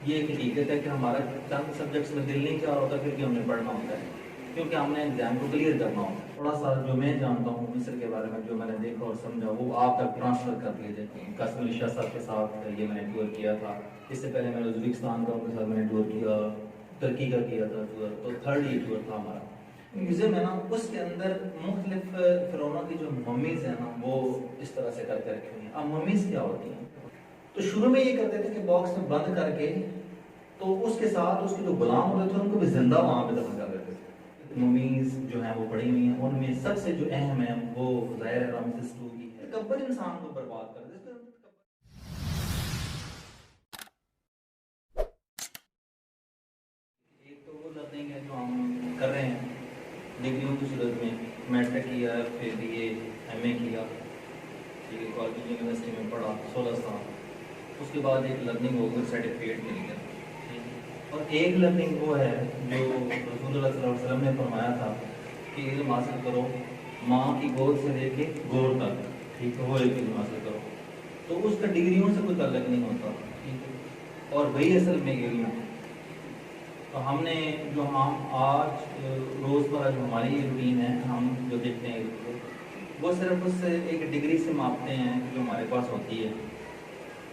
یہ ایک حقیقت ہے کہ ہمارا چند سبجیکٹس میں دل نہیں چاہ رہا ہوتا، پھر بھی ہمیں پڑھنا ہوتا ہے کیونکہ ہم نے ایگزام کو کلیئر کرنا ہوتا ہے۔ تھوڑا سا جو میں جانتا ہوں مصر کے بارے میں، جو میں نے دیکھا اور سمجھا، وہ آپ تک ٹرانسفر کر دیا جائے۔ قاسم علی شاہ صاحب کے ساتھ یہ میں نے ٹور کیا تھا، اس سے پہلے میں نے ازبکستان کا ان کے ساتھ میں نے ٹور کیا، ترکی کا کیا تھا ٹور، تو تھرڈ یہ ٹور تھا ہمارا۔ میوزیم ہے نا، اس کے اندر مختلف فرعونوں کی جو ممیز ہیں نا، وہ اس طرح سے کر کے رکھی ہوئی ہیں۔ اب ممیز کیا ہوتی ہیں؟ تو شروع میں یہ کرتے تھے کہ باکس میں بند کر کے، تو اس کے ساتھ اس کے جو غلام ہوتے تھے ان کو بھی زندہ وہاں پہ دفن کر دیتے تھے۔ ممیز جو ہیں وہ پڑی ہوئی ہیں، ان میں سب سے جو اہم ہے وہ ظاہر ہے رامسیس II کی ہے۔ تکبر انسان کو برباد کر دیتے ہیں۔ ایک تو وہ لرننگ ہے جو ہم کر رہے ہیں ڈگریوں کی صورت میں، میٹرک کیا، پھر BA MA کیا، ٹھیک ہے، کالج یونیورسٹی میں پڑھا 16 سال، اس کے بعد ایک لرننگ ہو کر سرٹیفکیٹ مل گیا، اور ایک لرننگ وہ ہے جو رسول اللہ صلی اللہ علیہ وسلم نے فرمایا تھا کہ علم حاصل کرو ماں کی گود سے لے کے گور تک، ٹھیک ہے، وہ ایک علم حاصل کرو، تو اس کا ڈگریوں سے کوئی تعلق نہیں ہوتا، ٹھیک ہے، اور وہی اصل میں علم ہے۔ تو ہم نے جو ہم آج روزمرہ جو ہماری یہ روٹین ہے، ہم جو دیکھتے ہیں وہ صرف اس سے ایک ڈگری سے ماپتے ہیں جو ہمارے پاس ہوتی ہے،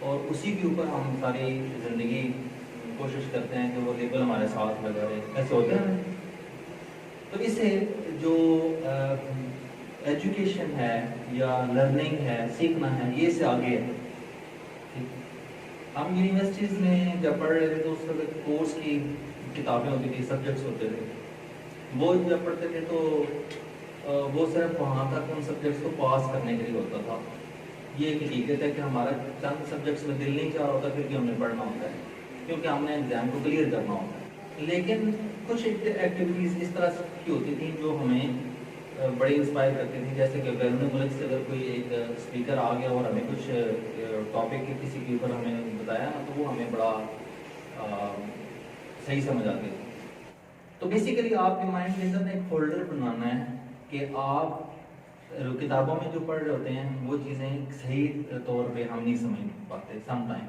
اور اسی کے اوپر ہم ساری زندگی کوشش کرتے ہیں کہ وہ لیبل ہمارے ساتھ لگا رہے، ایسے ہوتا ہے۔ تو اسے جو ایجوکیشن ہے یا لرننگ ہے، سیکھنا ہے، یہ اس سے آگے ہے۔ ہم یونیورسٹیز میں جب پڑھ رہے تھے تو اس وقت کورس کی کتابیں ہوتی تھی، سبجیکٹس ہوتے تھے، وہ جب پڑھتے تھے تو وہ صرف وہاں تک ان سبجیکٹس کو پاس کرنے کے لیے ہوتا تھا۔ یہ ایک حقیقت ہے کہ ہمارا چند سبجیکٹس میں دل نہیں چاہ رہا ہوتا، پھر بھی ہمیں پڑھنا ہوتا ہے کیونکہ ہم نے ایگزام کو کلیئر کرنا ہوتا ہے۔ لیکن کچھ ایکٹیویٹیز اس طرح کی ہوتی تھیں جو ہمیں بڑی انسپائر کرتی تھی، جیسے کہ بیرون ملک سے اگر کوئی ایک اسپیکر آ گیا اور ہمیں کچھ ٹاپک کسی کے اوپر ہمیں بتایا نا، تو وہ ہمیں بڑا صحیح سمجھ آتی تھی۔ تو بیسیکلی آپ کے مائنڈ کے اندر ایک فولڈر بنانا ہے کہ آپ کتابوں میں جو پڑھ رہے ہوتے ہیں وہ چیزیں صحیح طور پہ ہم نہیں سمجھ پاتے سم ٹائم،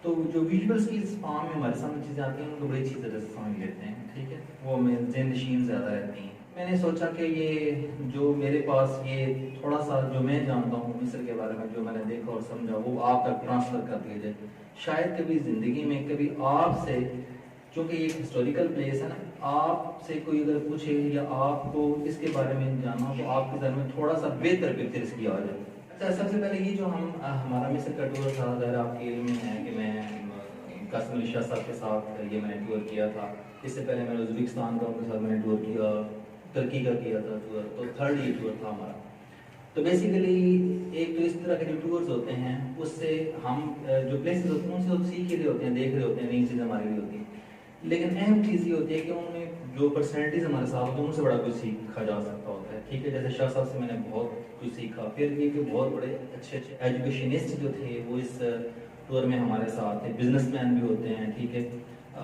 تو جو ویژول اسکلس فارم میں ہمارے سامنے چیزیں آتی ہیں ان کو بڑی اچھی طرح سے سمجھ لیتے ہیں، ٹھیک ہے، وہ ہمیں ذہن نشین زیادہ رہتی ہیں۔ میں نے سوچا کہ یہ جو میرے پاس یہ تھوڑا سا جو میں جانتا ہوں مصر کے بارے میں، جو میں نے دیکھا اور سمجھا، وہ آپ تک ٹرانسفر کر دیا جائے۔ شاید کبھی زندگی میں کبھی آپ سے، چونکہ یہ ایک ہسٹوریکل پلیس ہے نا، آپ سے کوئی اگر پوچھے یا آپ کو اس کے بارے میں جانا ہو تو آپ کے ذہن میں تھوڑا سا بہتر پکچر اس کی آ جائے۔ اچھا، سب سے پہلے یہ جو ہمارا مصر کا ٹور تھا، ظاہر آپ کے علم میں ہے کہ میں قاسم علی شاہ صاحب کے ساتھ یہ میں نے ٹور کیا تھا، اس سے پہلے میں نے ازبکستان کا ان کے ساتھ میں نے ٹور کیا، ترکی کا کیا تھا ٹور، تو تھرڈ یہ ٹور تھا ہمارا۔ تو بیسیکلی ایک تو اس طرح کے جو ٹورز ہوتے ہیں اس سے ہم جو پلیسز ہوتے ہیں ان سے ہم سیکھ رہے ہوتے ہیں، دیکھ رہے ہوتے ہیں، نئی چیزیں ہمارے لیے ہوتی ہیں، لیکن اہم چیز یہ ہوتی ہے کہ ان میں جو پرسنالٹیز ہمارے ساتھ ہوتے ہیں ان سے بڑا کچھ سیکھا جا سکتا ہوتا ہے، ٹھیک ہے۔ جیسے شاہ صاحب سے میں نے بہت کچھ سیکھا، پھر یہ کہ بہت بڑے اچھے ایجوکیشنسٹ جو تھے وہ اس ٹور میں ہمارے ساتھ تھے، بزنس مین بھی ہوتے ہیں، ٹھیک ہے،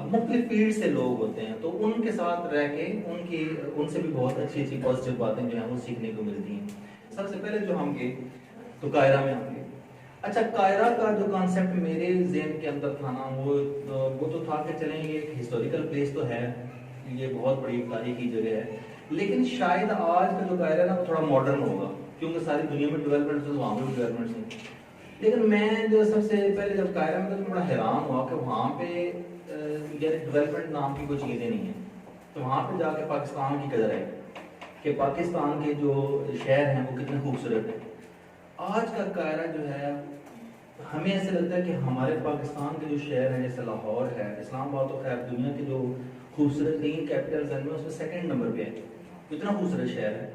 مختلف فیلڈ سے لوگ ہوتے ہیں، تو ان کے ساتھ رہ کے ان سے بھی بہت اچھی اچھی پازیٹیو باتیں جو ہیں وہ سیکھنے کو ملتی ہیں۔ سب سے پہلے جو ہم گئے تو قاہرہ میں ہم گئے۔ اچھا، قاہرہ کا جو کانسیپٹ میرے ذہن کے اندر تھا نا، وہ تو تھا کہ چلیں یہ ایک ہسٹوریکل پلیس تو ہے، یہ بہت بڑی تاریخی جگہ ہے، لیکن شاید آج کا جو قاہرہ ہے نا وہ تھوڑا ماڈرن ہوگا کیونکہ ساری دنیا میں ڈیولپمنٹ ہے، وہاں پہ ڈیولپمنٹس ہیں۔ لیکن میں جو سب سے پہلے جب قاہرہ میں تو بڑا حیران ہوا کہ وہاں پہ ڈیولپمنٹ نام کی کوئی چیزیں نہیں ہیں، تو وہاں پہ جا کے پاکستان کی قدر ہے کہ پاکستان کے جو شہر ہیں وہ کتنے خوبصورت ہیں۔ آج کا قاہرہ جو ہے ہمیں ایسے لگتا ہے کہ ہمارے پاکستان کے جو شہر ہیں جیسے لاہور ہے، اسلام آباد، تو خیر دنیا کے جو خوبصورت ترین کیپٹلز ہیں اس میں سیکنڈ نمبر پہ ہے، اتنا خوبصورت شہر ہے۔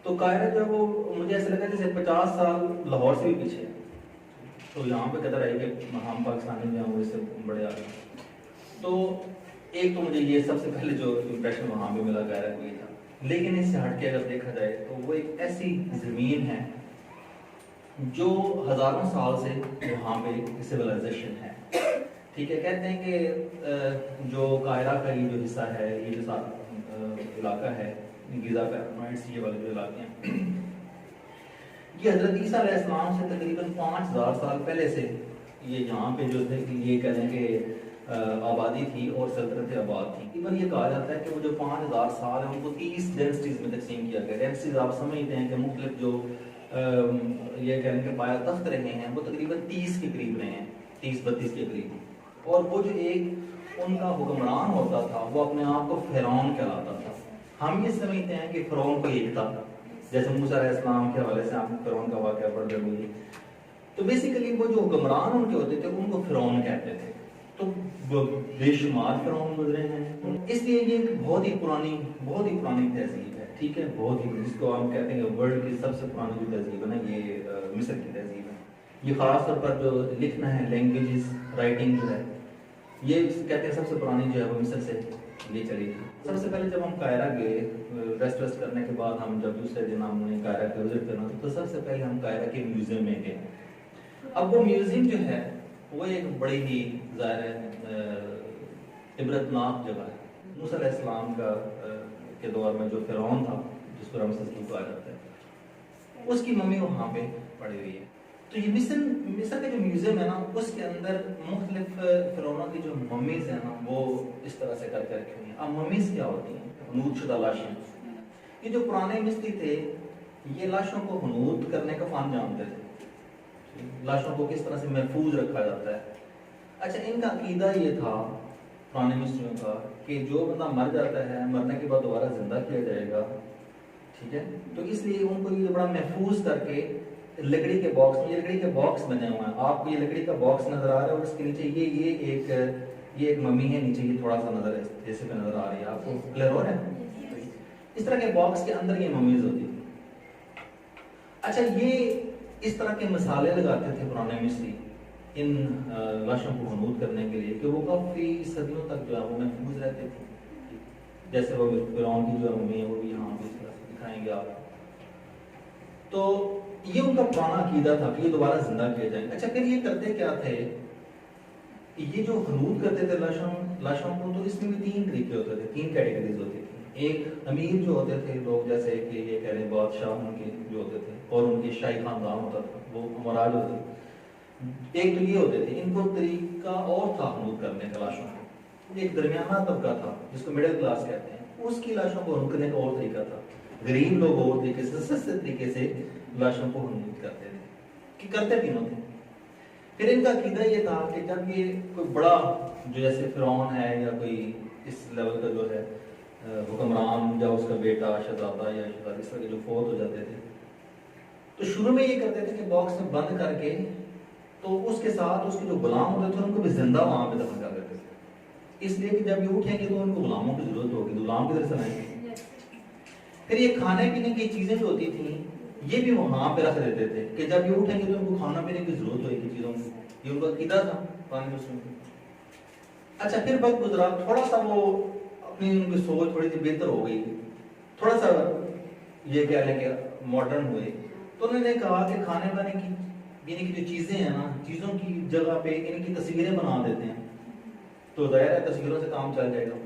تو قاہرہ جو ہے وہ مجھے ایسا لگا جیسے 50 سال لاہور سے بھی پیچھے ہے، تو یہاں پہ قدر آئی کہ ہم پاکستانی جو ہیں وہ اس سے بڑے آ گئے۔ تو ایک تو مجھے یہ سب سے پہلے جو امپریشن وہاں پہ ملا قاہرہ کو یہ تھا، لیکن اس سے ہٹ کے اگر دیکھا جائے تو وہ ایک ایسی زمین ہے جو ہزاروں سال سے وہاں پہ سویلائزیشن ہے، ٹھیک ہے۔ کہتے ہیں کہ جو قاہرہ کا یہ جو حصہ ہے، یہ جو علاقہ ہے غزہ پیرامائڈس، یہ والے جو علاقے ہیں، یہ حضرت عیسیٰ علیہ السلام سے تقریباً 5000 سال پہلے سے یہ یہاں پہ جو تھے، یہ کہہ لیں کہ آبادی تھی اور سلطنت آباد تھی. ایون یہ کہا جاتا ہے کہ وہ جو 5000 سال ہیں ان کو 30 ڈینسٹیز میں تقسیم کیا گیا. ڈینسٹیز آپ سمجھتے ہیں کہ مختلف جو یہ کہنے کے پایا تخت رہے ہیں وہ تقریباً 30 کے قریب رہے ہیں, 30-32 کے قریب. اور وہ جو ایک ان کا حکمران ہوتا تھا وہ اپنے آپ کو فرعون کہلاتا تھا. ہم یہ سمجھتے ہیں کہ فرعون کوئی ایک تھا, جیسے موسیٰ علیہ السلام کے حوالے سے آپ نے فرعون کا واقعہ پڑھ رہے ہوئے. تو بیسیکلی وہ جو حکمران ان کے ہوتے تھے ان کو فرعون کہتے تھے. تو بے شمار فرعون گزرے ہیں. اس لیے یہ ایک بہت ہی پرانی تہذیب ہے, ٹھیک ہے, بہت ہی, جس کو ہم کہتے ہیں ورلڈ کی سب سے پرانی جو تہذیب ہے نا یہ مصر کی تہذیب ہے. یہ خاص طور پر جو لکھنا ہے, لینگویجز, رائٹنگ جو ہے, یہ کہتے ہیں سب سے پرانی جو ہے وہ مصر سے یہ چلی تھی. سب سے پہلے جب ہم قاہرہ گئے ریسٹ کرنے کے بعد, ہم جب دوسرے دن ہم نے قاہرہ کا وزٹ کرنا تو سب سے پہلے ہم قاہرہ کے میوزیم میں گئے. اب وہ میوزیم جو ہے وہ ایک بڑی ہی ظاہر ہے عبرتناک جگہ ہے. موسیٰ علیہ السلام کا کے دور میں جو فرعون تھا جس کو رمسیس II کہا جاتا ہے, اس کی ممی وہاں پہ پڑی ہوئی ہے. تو یہ مصر کا جو میوزیم ہے نا اس کے اندر مختلف فرعونوں کی جو ممیز ہیں نا وہ اس طرح سے کر کے رکھی ہوئی ہیں. اب ممیز کیا ہوتی ہیں؟ حنوط شدہ لاشیں. یہ جو پرانے مصری تھے یہ لاشوں کو حنوط کرنے کا فن جانتے تھے, لاشوں کو کس طرح سے محفوظ رکھا جاتا ہے. اچھا, ان کا عقیدہ یہ تھا پرانے مصریوں کا کہ جو بندہ مر جاتا ہے مرنے کے بعد دوبارہ زندہ کیا جائے گا, ٹھیک ہے. تو اس لیے ان کو یہ بڑا محفوظ کر کے لکڑی کے باکس میں, یہ لکڑی کے باکس بنے ہوئے ہیں, آپ کو یہ لکڑی کا باکس نظر آ رہا ہے اور اس کے نیچے یہ ایک ممی ہے, نیچے یہ تھوڑا سا نظر ہے جیسے پہ نظر آ رہی ہے آپ کو, کلیئر ہو رہا ہے. اس طرح کے باکس کے اندر یہ ممیز ہوتی تھی. اچھا, یہ اس طرح کے مسالے لگاتے تھے پرانے مصری ان لاشوں کو حنوط کرنے کے لیے کہ وہ کافی صدیوں تک جو ہے وہ محفوظ رہتے تھے. جیسے وہ فرعون کی جو ممی ہے وہ بھی یہاں پہ اس طرح سے دکھائیں گے آپ. تو یہ ان کا پرانا عقیدہ تھا کہ یہ دوبارہ زندہ کیا جائیں. اچھا, پھر یہ کرتے کیا تھے, یہ جو حنوط کرتے تھے لاشوں کو, تو اس میں بھی 3 طریقے ہوتے تھے, 3 کیٹیگریز ہوتی تھی. ایک امیر جو ہوتے تھے لوگ, جیسے کہ یہ کہہ رہے بادشاہ ان کے جو ہوتے تھے اور ان کے شاہی خاندان ہوتا تھا, وہ امراء ہوتے تھے. ایک تو یہ ہوتے تھے, ان کو طریقہ اور تھا حنوط کرنے کا لاشوں کو. ایک درمیانہ طبقہ تھا جس کو مڈل کلاس کہتے ہیں, اس کی لاشوں کو حنوط کرنے کا اور طریقہ تھا. غریب لوگ اور طریقے سے, سستے طریقے سے لاشوں کو حنوط کرتے تھے, کہ کرتے تینوں تھے. پھر ان کا عقیدہ یہ تھا کہ جب یہ کوئی بڑا جو جیسے فرعون ہے یا کوئی اس لیول کا جو ہے حکمران یا اس کا بیٹا شہزادہ یا شہزادی, اس طرح کے جو فوت ہو جاتے تھے, تو شروع میں یہ کرتے تھے کہ باکس میں بند کر کے تو اس کے ساتھ اس کے جو غلام ہوتے تھے ان کو بھی زندہ وہاں پہ دفن کر دیتے تھے. اس لیے کہ جب یہ اٹھیں گے تو ان کو غلاموں کی ضرورت ہوگی, تو غلام کدھر سے لائیں گے. پھر یہ کھانے پینے کی چیزیں جو ہوتی تھیں یہ بھی وہاں پہ رکھ دیتے تھے کہ جب یہ اٹھیں گے تو ان کو کھانا پینے کی ضرورت ہوگی چیزوں کی. یہ ان کا عقیدہ تھا پرانے مصریوں کا. اچھا, پھر وقت گزرا, تھوڑا سا وہ اپنی ان کی سوچ تھوڑی سی بہتر ہو گئی, تھوڑا سا یہ کہہ لیں کہ ماڈرن ہوئے, تو انہوں نے کہا کہ کھانے بانے کی جو چیزیں ہیں نا, چیزوں کی جگہ پہ ان کی تصویریں بنا دیتے ہیں. تو ظاہر ہے تصویروں سے کام چل جائے گا,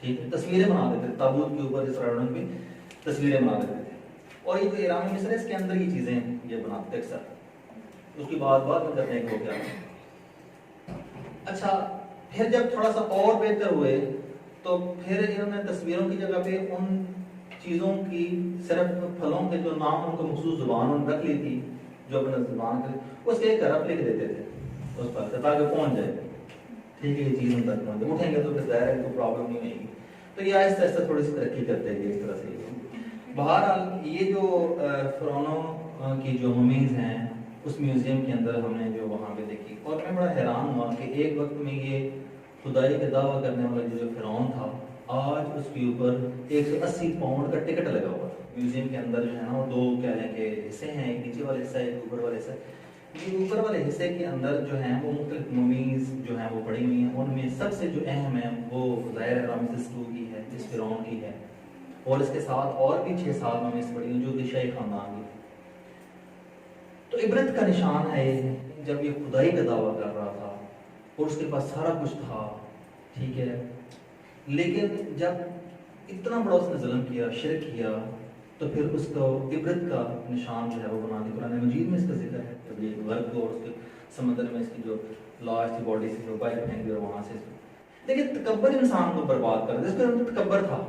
ٹھیک ہے. تصویریں بنا دیتے تھے تابوت کے اوپر, اس راؤنڈ پہ تصویریں بنا دیتے تھے. اور یہ جو ایران مصر ہے اس کے اندر یہ چیزیں یہ بناتے تھے اکثر, اس کی بعد میں کرنے کو کیا. اچھا, پھر جب تھوڑا سا اور بہتر ہوئے تو پھر انہوں نے تصویروں کی جگہ پہ ان چیزوں کی صرف پھلوں کے جو نام ان کو مخصوص زبان انہوں نے رکھ لی تھی, جو اپنے زبان کے اس کے ایک حرف لکھ دیتے تھے اس پر تاکہ پہنچ جائے, ٹھیک ہے, یہ چیز ان تک پہنچ جائے. اٹھیں گے تو پھر ظاہر ہے کوئی پرابلم نہیں ہوئے گی. تو یہ آہستہ آہستہ تھوڑی سی ترقی کرتے گئے اس طرح سے. بہرحال یہ جو فرعونوں کی جو ممیز ہیں اس میوزیم کے اندر ہم نے جو وہاں پہ دیکھی, اور میں بڑا حیران ہوا کہ ایک وقت میں یہ خدائی کا دعویٰ کرنے والا جو فرعون تھا, آج اس کے اوپر 180 پاؤنڈ کا ٹکٹ لگا ہوا تھا. میوزیم کے اندر جو ہے نا وہ 2 کہہ لیں کہ حصے ہیں, ایک نیچے والے حصہ, ایک اوپر والے حصہ. یہ اوپر والے حصے کے اندر جو ہیں وہ مختلف ممیز جو ہیں وہ پڑی ہوئی ہیں. ان میں سب سے جو اہم ہے وہ ظاہر رامسس II کی ہے, جس فرعون کی ہے, اور اس کے ساتھ اور بھی 6-7 ممیز پڑی ہیں جو کہ شاہی خاندان کی. تو عبرت کا نشان ہے جب یہ خدائی کا دعویٰ کر رہا تھا اور اس کے پاس سارا کچھ تھا, ٹھیک ہے, لیکن جب اتنا بڑا اس نے ظلم کیا, شرک کیا, تو پھر اس کو عبرت کا نشان جو ہے وہ بنا دی. قرآن مجید میں اس کا ذکر ہے, جب یہ غرب کو اور اس کے سمندر میں اس کی جو لاش تھی باڈی سے وہ باہر پھینک دی اور وہاں سے دیکھیں تکبر انسان کو برباد کر دے. اس کا تکبر تھا,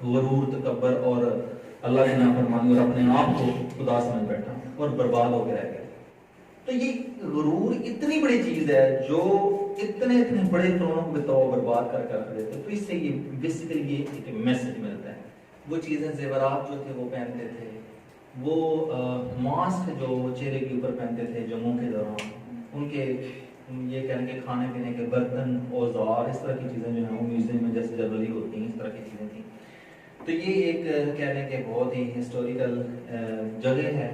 غرور, تکبر اور اللہ کی نافرمانی اور اپنے آپ کو خدا سمجھ بیٹھا اور برباد ہو کے رہ گیا. تو یہ غرور اتنی بڑی چیز ہے جو اتنے بڑے فنونوں کو بتاؤ برباد کر رکھ دیتے. تو اس سے یہ بیسیکلی یہ ایک میسج ملتا ہے. وہ چیزیں زیورات جو تھے وہ پہنتے تھے, وہ ماسک جو چہرے کے اوپر پہنتے تھے جنگوں کے دوران, ان کے یہ کہیں کہ کھانے پینے کے برتن, اوزار, اس طرح کی چیزیں جو ہیں وہ میوزیم میں جیسے جنرلی ہوتی ہیں اس طرح کی چیزیں تھیں. تو یہ ایک کہہ لیں کہ بہت ہی ہسٹوریکل جگہ ہے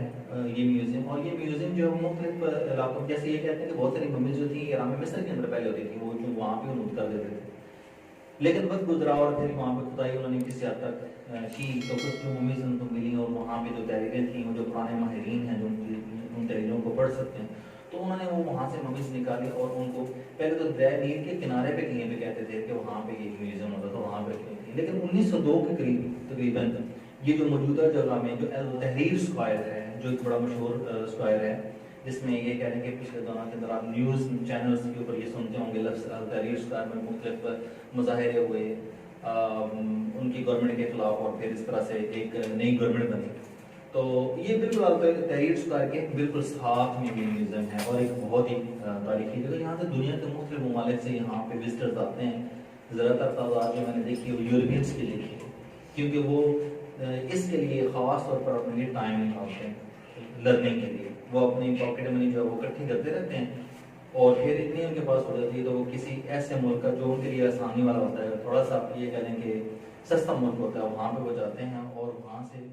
یہ میوزیم. اور یہ میوزیم جو مختلف علاقوں جیسے یہ کہتے ہیں کہ بہت ساری ممیز جو تھیں ایران میں مصر کے اندر پہلے ہوتی تھیں, وہ جو وہاں پہ انہوں کر دیتے تھے. لیکن وقت گزرا اور پھر وہاں پہ کھدائی انہوں نے کسی حد تک کی تو کچھ جو ممیز ان کو ملی اور وہاں پہ جو تحریریں تھیں وہ جو پرانے ماہرین ہیں جو ان تحریروں کو پڑھ سکتے ہیں تو انہوں نے وہ وہاں سے ممیز نکالی اور ان کو پہلے تو نیل کے کنارے پہ کہیں پہ کہتے تھے کہ وہاں پہ یہ میوزیم ہوتا تھا وہاں پہ کیوں تھی. لیکن 1902 کے قریب تقریباً یہ جو موجودہ جگہ میں جو التحریر اسکوائر ہے جو ایک بڑا مشہور اسکوائر ہے جس میں یہ کہہ رہے ہیں کہ پچھلے دوروں کے اندر آپ نیوز چینلز کے اوپر یہ سنتے ہوں گے لفظ التحریر اسکوائر میں مختلف مظاہرے ہوئے ان کی گورنمنٹ کے خلاف اور پھر اس طرح سے ایک نئی گورنمنٹ بنی. تو یہ بالکل تحریر اسکوائر کے بالکل ساتھ میں یہ میوزیم ہے اور ایک بہت ہی تاریخی جگہ. یہاں سے دنیا کے مختلف ممالک سے یہاں پہ وزٹرز آتے ہیں. زیادہ تر تعداد جو میں نے دیکھی وہ یورپینس کے لیے ہے کیونکہ وہ اس کے لیے خاص طور پر اپنے لیے ٹائم نکالتے ہیں لرننگ کے لیے. وہ اپنی پاکٹ منی جو ہے وہ اکٹھی کرتے رہتے ہیں اور پھر اتنی ان کے پاس ہو جاتی ہے تو وہ کسی ایسے ملک کا جو ان کے لیے آسانی والا ہوتا ہے, تھوڑا سا یہ کہہ لیں کہ سستا ملک ہوتا ہے, وہاں پہ وہ جاتے ہیں اور وہاں سے